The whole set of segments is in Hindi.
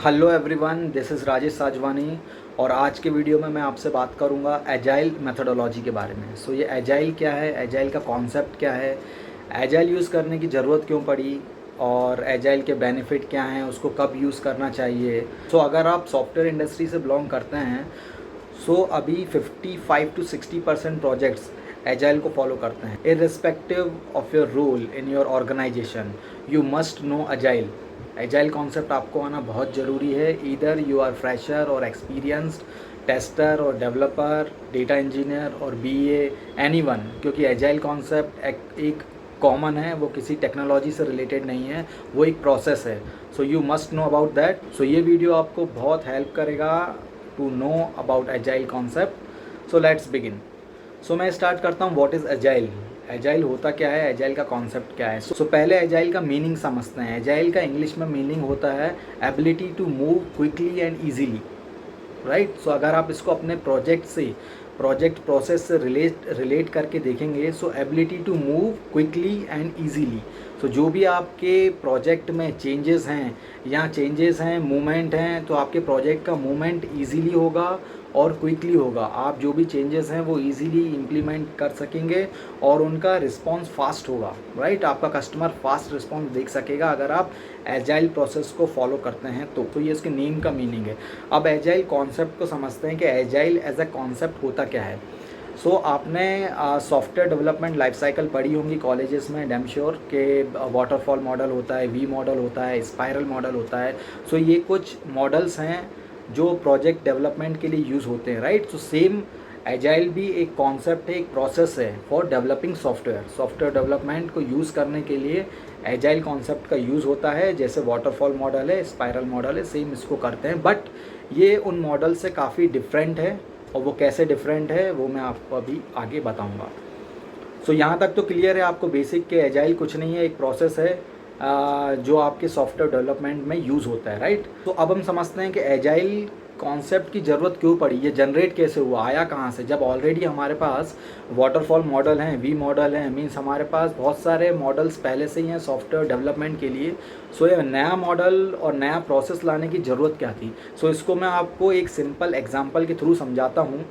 Hello everyone, this is Rajesh Sajwani और आज के वीडियो में मैं आपसे बात करूंगा एजाइल मेथोडोलॉजी के बारे में। ये एजाइल क्या है, एजाइल का कॉन्सेप्ट क्या है, एजाइल यूज़ करने की ज़रूरत क्यों पड़ी और एजाइल के बेनिफिट क्या हैं, उसको कब यूज़ करना चाहिए। अगर आप सॉफ्टवेयर इंडस्ट्री से बिलोंग करते हैं अभी 55 to 60% प्रोजेक्ट्स एजाइल को फॉलो करते हैं। Irrespective of your role in your organisation you must know agile. Agile concept आपको आना बहुत ज़रूरी है। Either you are fresher or experienced tester or developer, data engineer or BA, anyone, क्योंकि एजाइल कॉन्सेप्ट एक कॉमन है, वो किसी टेक्नोलॉजी से रिलेटेड नहीं है, वो एक प्रोसेस है। You must know about that. ये वीडियो आपको बहुत हेल्प करेगा to know about agile concept. Let's begin. मैं स्टार्ट करता हूँ, व्हाट इज़ एजाइल। एजाइल होता क्या है, एजाइल का कॉन्सेप्ट क्या है। पहले एजाइल का मीनिंग समझते हैं। एजाइल का इंग्लिश में मीनिंग होता है ability to move quickly and easily, right. अगर आप इसको अपने प्रोजेक्ट प्रोसेस से रिलेट करके देखेंगे, ability to move quickly and easily. जो भी आपके प्रोजेक्ट में चेंजेस हैं मूवमेंट हैं, तो आपके प्रोजेक्ट का मूवमेंट ईजीली होगा और क्विकली होगा। आप जो भी चेंजेस हैं वो इजीली इम्प्लीमेंट कर सकेंगे और उनका रिस्पांस फास्ट होगा, राइट। आपका कस्टमर फास्ट रिस्पांस देख सकेगा अगर आप एजाइल प्रोसेस को फॉलो करते हैं तो ये इसके नेम का मीनिंग है। अब एजाइल कॉन्सेप्ट को समझते हैं कि एजाइल एज ए कॉन्सेप्ट होता क्या है। आपने सॉफ्टवेयर डेवलपमेंट लाइफ साइकिल पढ़ी होंगी कॉलेजेस में, डैम श्योर, के वाटरफॉल मॉडल होता है, वी मॉडल होता है, स्पाइरल मॉडल होता है। ये कुछ मॉडल्स हैं जो प्रोजेक्ट डेवलपमेंट के लिए यूज़ होते हैं, राइट। सेम एजाइल भी एक कॉन्सेप्ट है, एक प्रोसेस है फॉर डेवलपिंग सॉफ्टवेयर डेवलपमेंट को यूज़ करने के लिए एजाइल कॉन्सेप्ट का यूज़ होता है। जैसे वाटरफॉल मॉडल है, स्पाइरल मॉडल है, सेम इसको करते हैं, बट ये उन मॉडल से काफ़ी डिफरेंट है और वो कैसे डिफरेंट है वो मैं आपको अभी आगे बताऊँगा। यहाँ तक तो क्लियर है आपको बेसिक के एजाइल कुछ नहीं है, एक प्रोसेस है जो आपके सॉफ्टवेयर डेवलपमेंट में यूज़ होता है, राइट। अब हम समझते हैं कि एजाइल कॉन्सेप्ट की ज़रूरत क्यों पड़ी, ये जनरेट कैसे हुआ, आया कहाँ से। जब ऑलरेडी हमारे पास वाटरफॉल मॉडल हैं, वी मॉडल हैं, मीन्स हमारे पास बहुत सारे मॉडल्स पहले से ही हैं सॉफ्टवेयर डेवलपमेंट के लिए। ये नया मॉडल और नया प्रोसेस लाने की ज़रूरत क्या थी। इसको मैं आपको एक सिंपल एग्जांपल के थ्रू समझाता हूँ।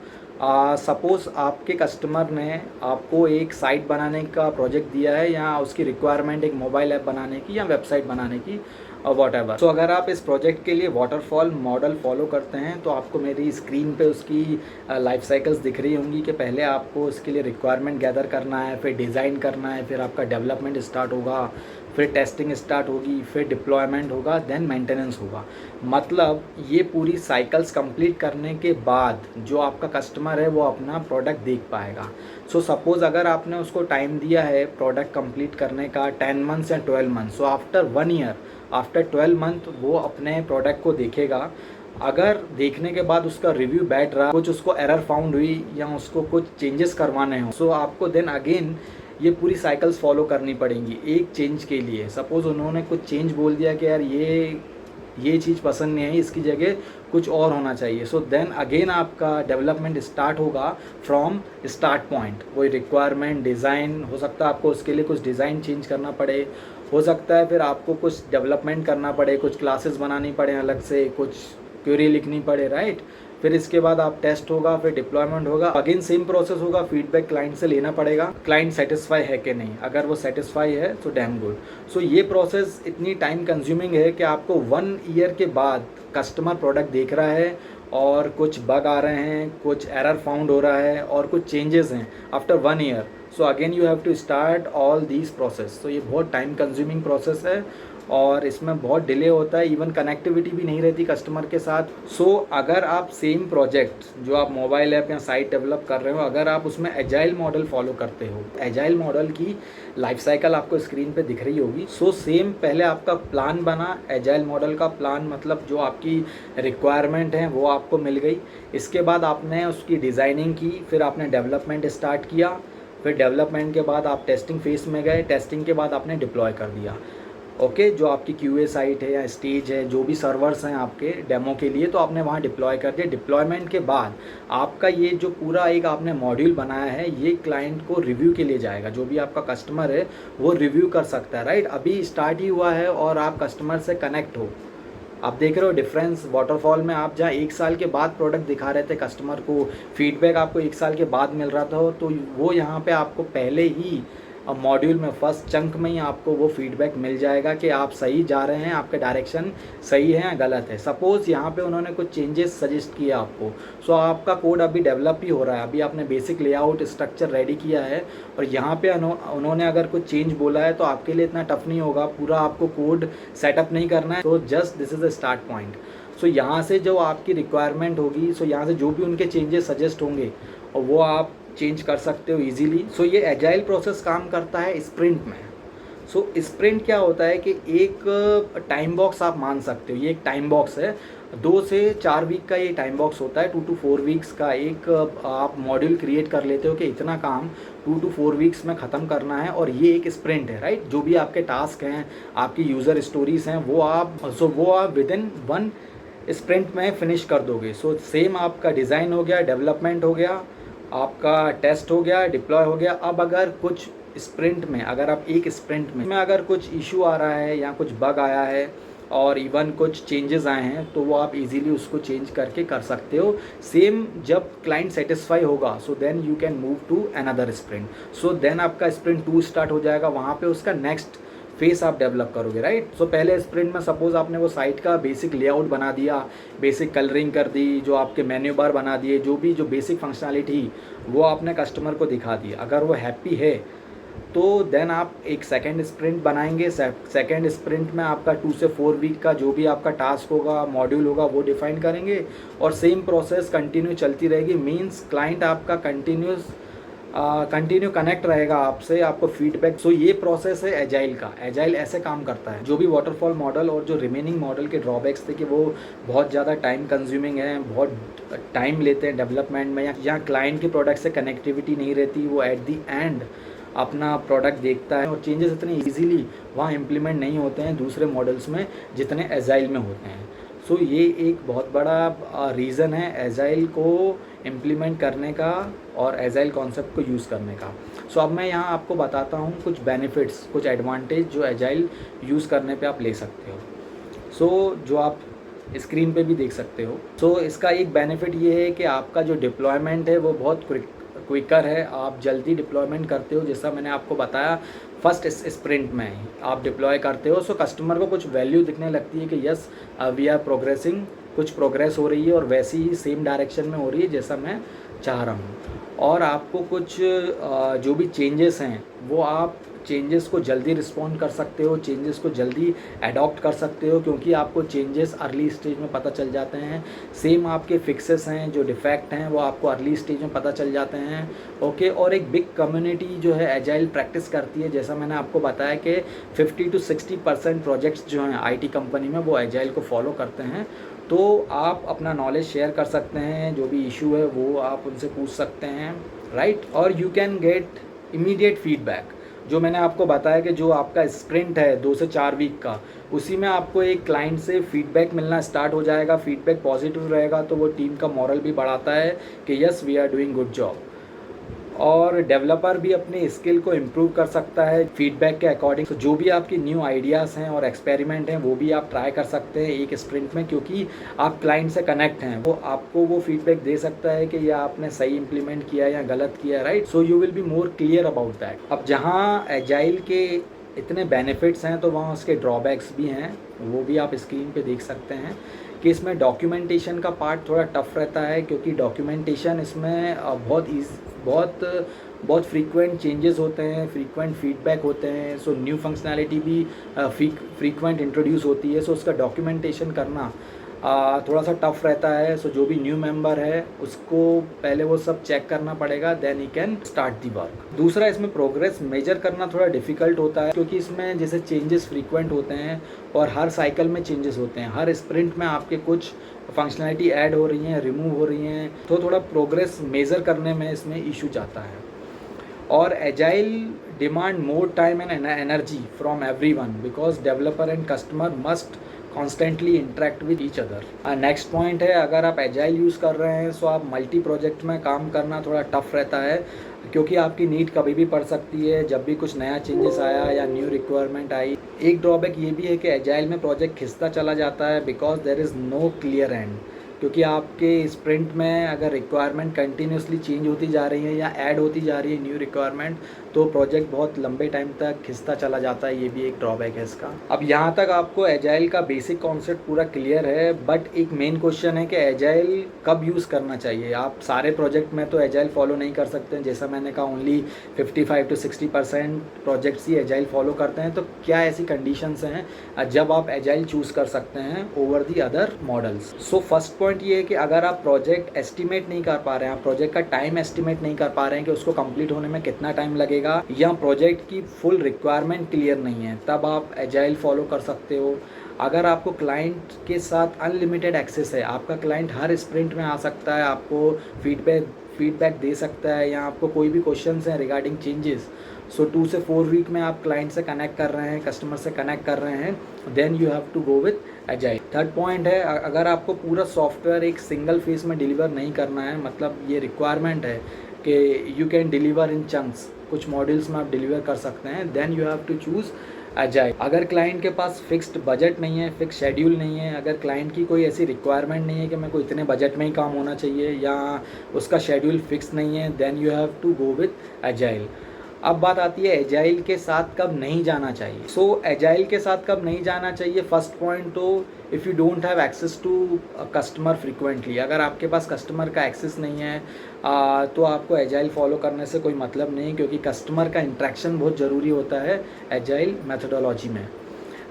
सपोज़ आपके कस्टमर ने आपको एक साइट बनाने का प्रोजेक्ट दिया है, या उसकी रिक्वायरमेंट एक मोबाइल ऐप बनाने की या वेबसाइट बनाने की, वॉट एवर। अगर आप इस प्रोजेक्ट के लिए वाटरफॉल मॉडल फॉलो करते हैं तो आपको मेरी स्क्रीन पे उसकी लाइफ साइकिल्स दिख रही होंगी कि पहले आपको इसके लिए रिक्वायरमेंट गैदर करना है, फिर डिज़ाइन करना है, फिर आपका डेवलपमेंट स्टार्ट होगा, फिर टेस्टिंग स्टार्ट होगी, फिर डिप्लॉयमेंट होगा, देन मेंटेनेंस होगा। मतलब ये पूरी साइकिल्स कंप्लीट करने के बाद जो आपका कस्टमर है वो अपना प्रोडक्ट देख पाएगा। सपोज़ अगर आपने उसको टाइम दिया है प्रोडक्ट कंप्लीट करने का 10 मंथ्स या 12 months, after 1 year, after 12 month वो अपने प्रोडक्ट को देखेगा। अगर देखने के बाद उसका रिव्यू बैठ रहा, कुछ उसको एरर फाउंड हुई या उसको कुछ चेंजेस करवाने हो, आपको देन अगेन ये पूरी साइकिल्स फॉलो करनी पड़ेंगी एक चेंज के लिए। सपोज़ उन्होंने कुछ चेंज बोल दिया कि यार ये चीज़ पसंद नहीं है, इसकी जगह कुछ और होना चाहिए। देन अगेन आपका डेवलपमेंट स्टार्ट होगा फ्रॉम स्टार्ट पॉइंट। वही रिक्वायरमेंट, डिज़ाइन, हो सकता है आपको उसके लिए कुछ डिज़ाइन चेंज करना पड़े, हो सकता है फिर आपको कुछ डेवलपमेंट करना पड़े, कुछ क्लासेस बनानी पड़े अलग से, कुछ क्वेरी लिखनी पड़े, राइट। फिर इसके बाद आप टेस्ट होगा, फिर डिप्लॉयमेंट होगा, अगेन सेम प्रोसेस होगा, फीडबैक क्लाइंट से लेना पड़ेगा, क्लाइंट सेटिस्फाई है कि नहीं। अगर वो सेटिस्फाई है तो डैम गुड। ये प्रोसेस इतनी टाइम कंज्यूमिंग है कि आपको 1 ईयर के बाद कस्टमर प्रोडक्ट देख रहा है और कुछ बग आ रहे हैं, कुछ एरर फाउंड हो रहा है और कुछ चेंजेस हैं after 1 year. Again you have to start all these process. ये बहुत टाइम कंज्यूमिंग प्रोसेस है और इसमें बहुत डिले होता है, इवन कनेक्टिविटी भी नहीं रहती कस्टमर के साथ। अगर आप सेम प्रोजेक्ट जो आप मोबाइल ऐप या साइट डेवलप कर रहे हो, अगर आप उसमें एजाइल मॉडल फॉलो करते हो, एजाइल मॉडल की लाइफ साइकिल आपको स्क्रीन पे दिख रही होगी। सेम पहले आपका प्लान बना, एजाइल मॉडल का प्लान, मतलब जो आपकी रिक्वायरमेंट है वो आपको मिल गई। इसके बाद आपने उसकी डिज़ाइनिंग की, फिर आपने डेवलपमेंट स्टार्ट किया, फिर डेवलपमेंट के बाद आप टेस्टिंग फेस में गए, टेस्टिंग के बाद आपने डिप्लॉय कर दिया। ओके, जो आपकी क्यूए साइट है या स्टेज है, जो भी सर्वर्स हैं आपके डेमो के लिए, तो आपने वहाँ डिप्लॉय कर दिया। डिप्लॉयमेंट के बाद आपका ये जो पूरा एक आपने मॉड्यूल बनाया है, ये क्लाइंट को रिव्यू के लिए जाएगा। जो भी आपका कस्टमर है वो रिव्यू कर सकता है, राइट। अभी स्टार्ट ही हुआ है और आप कस्टमर से कनेक्ट हो, आप देख रहे हो डिफरेंस वाटरफॉल में। आप जहाँ 1 साल के बाद प्रोडक्ट दिखा रहे थे कस्टमर को, फीडबैक आपको 1 साल के बाद मिल रहा था, तो वो यहाँ पे आपको पहले ही मॉड्यूल में फर्स्ट चंक में ही आपको वो फीडबैक मिल जाएगा कि आप सही जा रहे हैं, आपके डायरेक्शन सही है या गलत है। सपोज़ यहाँ पे उन्होंने कुछ चेंजेस सजेस्ट किया आपको, सो आपका कोड अभी डेवलप ही हो रहा है, अभी आपने बेसिक लेआउट स्ट्रक्चर रेडी किया है और यहाँ पे उन्होंने अगर कुछ चेंज बोला है तो आपके लिए इतना टफ नहीं होगा, पूरा आपको कोड सेटअप नहीं करना है। तो just this is the start point. So यहाँ से जो आपकी रिक्वायरमेंट होगी, सो यहाँ से जो भी उनके चेंजेस सजेस्ट होंगे और वो आप चेंज कर सकते हो इजीली। सो ये एजाइल प्रोसेस काम करता है स्प्रिंट में। सो स्प्रिंट क्या होता है कि एक टाइम बॉक्स आप मान सकते हो, ये एक टाइम बॉक्स है, 2 से 4 वीक का ये टाइम बॉक्स होता है। 2 to 4 वीक्स का एक आप मॉड्यूल क्रिएट कर लेते हो कि इतना काम 2 to 4 वीक्स में ख़त्म करना है और ये एक स्प्रिंट है, राइट। जो भी आपके टास्क हैं, आपकी यूज़र स्टोरीज़ हैं, वो आप विद इन 1 स्प्रिंट में फिनिश कर दोगे। सो सेम आपका डिज़ाइन हो गया, डेवलपमेंट हो गया, आपका टेस्ट हो गया, डिप्लॉय हो गया। अब अगर कुछ स्प्रिंट में, अगर आप एक स्प्रिंट में अगर कुछ इशू आ रहा है या कुछ बग आया है और इवन कुछ चेंजेस आए हैं, तो वो आप इजीली उसको चेंज करके कर सकते हो। सेम जब क्लाइंट सेटिस्फाई होगा, so then you can move to another sprint. So then आपका स्प्रिंट 2 स्टार्ट हो जाएगा, वहाँ पे उसका नेक्स्ट फेस आप डेवलप करोगे, राइट। सो पहले स्प्रिंट में सपोज आपने वो साइट का बेसिक लेआउट बना दिया, बेसिक कलरिंग कर दी, जो आपके मेन्यू बार बना दिए, जो बेसिक फंक्शनैलिटी वो आपने कस्टमर को दिखा दी। अगर वो हैप्पी है तो देन आप एक सेकेंड स्प्रिंट बनाएंगे। सेकेंड स्प्रिंट में आपका 2 से 4 वीक का जो भी आपका टास्क होगा, मॉड्यूल होगा, वो डिफाइन करेंगे और सेम प्रोसेस कंटिन्यू चलती रहेगी। मीन्स क्लाइंट आपका कंटिन्यू कनेक्ट रहेगा आपसे, आपको फीडबैक। सो ये प्रोसेस है एजाइल का। एजाइल ऐसे काम करता है। जो भी वाटरफॉल मॉडल और जो रिमेनिंग मॉडल के ड्रॉबैक्स थे कि वो बहुत ज़्यादा टाइम कंज्यूमिंग है, बहुत टाइम लेते हैं डेवलपमेंट में, या क्लाइंट के प्रोडक्ट से कनेक्टिविटी नहीं रहती, वो एट दी एंड अपना प्रोडक्ट देखता है और चेंजेस इतने इजीली वहाँ इम्प्लीमेंट नहीं होते हैं दूसरे मॉडल्स में जितने एजाइल में होते हैं। सो ये एक बहुत बड़ा रीज़न है एजाइल को इम्प्लीमेंट करने का और एजाइल कॉन्सेप्ट को यूज़ करने का। सो अब मैं यहाँ आपको बताता हूँ कुछ बेनिफिट्स, कुछ एडवांटेज जो एजाइल यूज़ करने पे आप ले सकते हो। सो जो आप स्क्रीन पे भी देख सकते हो। सो इसका एक बेनिफिट ये है कि आपका जो डिप्लॉयमेंट है वो बहुत क्विकर है, आप जल्दी डिप्लॉयमेंट करते हो। जैसा मैंने आपको बताया, फर्स्ट स्प्रिंट में आप डिप्लॉय करते हो, सो कस्टमर को कुछ वैल्यू दिखने लगती है कि यस वी आर प्रोग्रेसिंग, कुछ प्रोग्रेस हो रही है और वैसी ही सेम डायरेक्शन में हो रही है जैसा मैं चाह रहा हूँ। और आपको कुछ जो भी चेंजेस हैं वो आप चेंजेस को जल्दी रिस्पॉन्ड कर सकते हो, चेंजेस को जल्दी अडॉप्ट कर सकते हो, क्योंकि आपको चेंजेस अर्ली स्टेज में पता चल जाते हैं। सेम आपके फिक्सेस हैं, जो डिफेक्ट हैं वो आपको अर्ली स्टेज में पता चल जाते हैं। ओके। और एक बिग कम्युनिटी जो है एजाइल प्रैक्टिस करती है। जैसा मैंने आपको बताया कि 50 to 60% प्रोजेक्ट्स जो हैं आईटी कंपनी में वो एजाइल को फॉलो करते हैं। तो आप अपना नॉलेज शेयर कर सकते हैं, जो भी इशू है वो आप उनसे पूछ सकते हैं, राइट। और you can get immediate feedback. जो मैंने आपको बताया कि जो आपका स्प्रिंट है 2 से 4 वीक का, उसी में आपको एक क्लाइंट से फीडबैक मिलना स्टार्ट हो जाएगा। फीडबैक पॉजिटिव रहेगा तो वो टीम का मॉरल भी बढ़ाता है कि yes we are doing good job. और डेवलपर भी अपनी स्किल को इम्प्रूव कर सकता है फीडबैक के अकॉर्डिंग। तो जो भी आपकी न्यू आइडियाज़ हैं और एक्सपेरिमेंट हैं वो भी आप ट्राई कर सकते हैं एक स्प्रिंट में, क्योंकि आप क्लाइंट से कनेक्ट हैं। वो आपको वो फीडबैक दे सकता है कि यह आपने सही इम्प्लीमेंट किया या गलत किया, right. So you will be more clear about that. अब जहाँ एजाइल के इतने बेनिफिट्स हैं तो वहाँ उसके ड्रॉबैक्स भी हैं, वो भी आप स्क्रीन पे देख सकते हैं कि इसमें डॉक्यूमेंटेशन का पार्ट थोड़ा टफ रहता है, क्योंकि डॉक्यूमेंटेशन इसमें बहुत फ्रीक्वेंट चेंजेस होते हैं, फ्रीक्वेंट फीडबैक होते हैं। सो न्यू फंक्शनैलिटी भी फ्रीक्वेंट इंट्रोड्यूस होती है। सो उसका डॉक्यूमेंटेशन करना थोड़ा सा टफ रहता है। सो जो भी न्यू मेंबर है उसको पहले वो सब चेक करना पड़ेगा, then he can start the work. दूसरा, इसमें प्रोग्रेस मेजर करना थोड़ा डिफ़िकल्ट होता है, क्योंकि इसमें जैसे चेंजेस फ्रीक्वेंट होते हैं और हर साइकिल में चेंजेस होते हैं। हर स्प्रिंट में आपके कुछ फंक्शनैलिटी ऐड हो रही हैं, रिमूव हो रही हैं, तो थोड़ा प्रोग्रेस मेज़र करने में इसमें इशू जाता है। और agile demand more time and energy from everyone, because developer and customer must constantly interact with each other. Next point है, अगर आप एजाइल यूज़ कर रहे हैं तो आप मल्टी प्रोजेक्ट में काम करना थोड़ा टफ रहता है, क्योंकि आपकी नीड कभी भी पड़ सकती है जब भी कुछ नया चेंजेस आया या न्यू रिक्वायरमेंट आई। एक ड्रॉबैक ये भी है कि एजाइल में प्रोजेक्ट खिंचता चला जाता है because there is no clear end, क्योंकि आपके स्प्रिंट में अगर रिक्वायरमेंट कंटिन्यूसली चेंज होती जा रही है या ऐड होती जा रही है न्यू रिक्वायरमेंट, तो प्रोजेक्ट बहुत लंबे टाइम तक खिंचता चला जाता है। ये भी एक ड्रॉबैक है इसका। अब यहाँ तक आपको एजाइल का बेसिक कॉन्सेप्ट पूरा क्लियर है, बट एक मेन क्वेश्चन है कि एजाइल कब यूज़ करना चाहिए। आप सारे प्रोजेक्ट में तो एजाइल फॉलो नहीं कर सकते हैं, जैसा मैंने कहा only 55 to 60% projects he agile follow करते हैं। तो क्या ऐसी कंडीशंस हैं जब आप एजाइल चूज़ कर सकते हैं over the other models. So first point ये है कि अगर आप प्रोजेक्ट एस्टिमेट नहीं कर पा रहे हैं, आप प्रोजेक्ट का टाइम एस्टिमेट नहीं कर पा रहे हैं कि उसको कंप्लीट होने में कितना टाइम लगेगा, या प्रोजेक्ट की फुल रिक्वायरमेंट क्लियर नहीं है, तब आप एजाइल फॉलो कर सकते हो। अगर आपको क्लाइंट के साथ अनलिमिटेड एक्सेस है, आपका क्लाइंट हर स्प्रिंट में आ सकता है, आपको फीडबैक दे सकता है, या आपको कोई भी क्वेश्चंस हैं रिगार्डिंग चेंजेस, सो 2 से 4 वीक में आप क्लाइंट से कनेक्ट कर रहे हैं, कस्टमर से कनेक्ट कर रहे हैं, then you have to go with agile. Third point है, अगर आपको पूरा सॉफ्टवेयर एक सिंगल फेज में डिलीवर नहीं करना है, मतलब ये रिक्वायरमेंट है कि you can deliver in chunks, कुछ मॉड्यूल्स में आप डिलीवर कर सकते हैं, then you have to choose agile. अगर क्लाइंट के पास फिक्स्ड बजट नहीं है, फिक्स शेड्यूल नहीं है, अगर क्लाइंट की कोई ऐसी रिक्वायरमेंट नहीं है कि मेरे को इतने बजट में ही काम होना चाहिए, या उसका शेड्यूल फिक्स नहीं है, then you have to go with agile. अब बात आती है एजाइल के साथ कब नहीं जाना चाहिए। सो एजाइल के साथ कब नहीं जाना चाहिए, फर्स्ट पॉइंट तो if you don't have access to customer frequently, अगर आपके पास कस्टमर का एक्सेस नहीं है तो आपको एजाइल फॉलो करने से कोई मतलब नहीं, क्योंकि कस्टमर का इंट्रैक्शन बहुत ज़रूरी होता है एजाइल मेथोडोलॉजी में।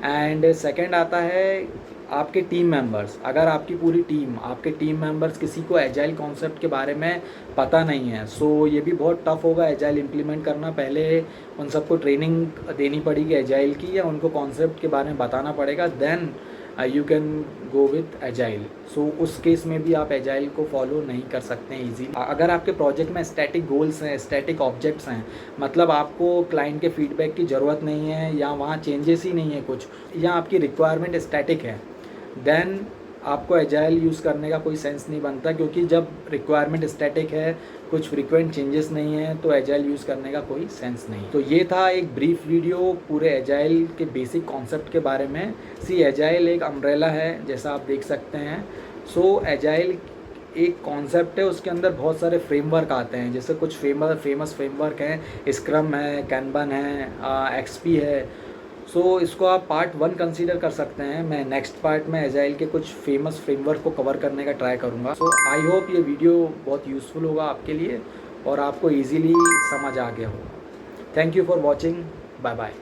एंड सेकंड आता है आपके टीम मेंबर्स। अगर आपकी पूरी टीम, आपके टीम मेंबर्स किसी को एजाइल कॉन्सेप्ट के बारे में पता नहीं है, सो ये भी बहुत टफ होगा एजाइल इम्प्लीमेंट करना। पहले उन सबको ट्रेनिंग देनी पड़ेगी एजाइल की, या उनको कॉन्सेप्ट के बारे में बताना पड़ेगा, then you can go with agile. So उस केस में भी आप एजाइल को फॉलो नहीं कर सकते हैं ईजी। अगर आपके प्रोजेक्ट में स्टैटिक गोल्स हैं, स्टैटिक ऑब्जेक्ट्स हैं, मतलब आपको क्लाइंट के फीडबैक की ज़रूरत नहीं है, या वहाँ चेंजेस ही नहीं है कुछ, या आपकी रिक्वायरमेंट स्टैटिक है, देन आपको एजाइल यूज़ करने का कोई सेंस नहीं बनता, क्योंकि जब रिक्वायरमेंट स्टैटिक है, कुछ फ्रीक्वेंट चेंजेस नहीं है, तो एजाइल यूज़ करने का कोई सेंस नहीं। तो ये था एक ब्रीफ वीडियो पूरे एजाइल के बेसिक कॉन्सेप्ट के बारे में। एजाइल एक अम्ब्रेला है, जैसा आप देख सकते हैं। सो एजाइल एक कॉन्सेप्ट है, उसके अंदर बहुत सारे फ्रेमवर्क आते हैं, जैसे कुछ फेमस फ्रेमवर्क हैं, स्क्रम है, कैनबन है, एक्सपी है। सो इसको आप पार्ट 1 कंसीडर कर सकते हैं। मैं नेक्स्ट पार्ट में एजाइल के कुछ फेमस फ्रेमवर्क को कवर करने का ट्राई करूँगा। सो आई होप ये वीडियो बहुत यूज़फुल होगा आपके लिए और आपको ईजीली समझ आ गया होगा। Thank you for watching, bye bye.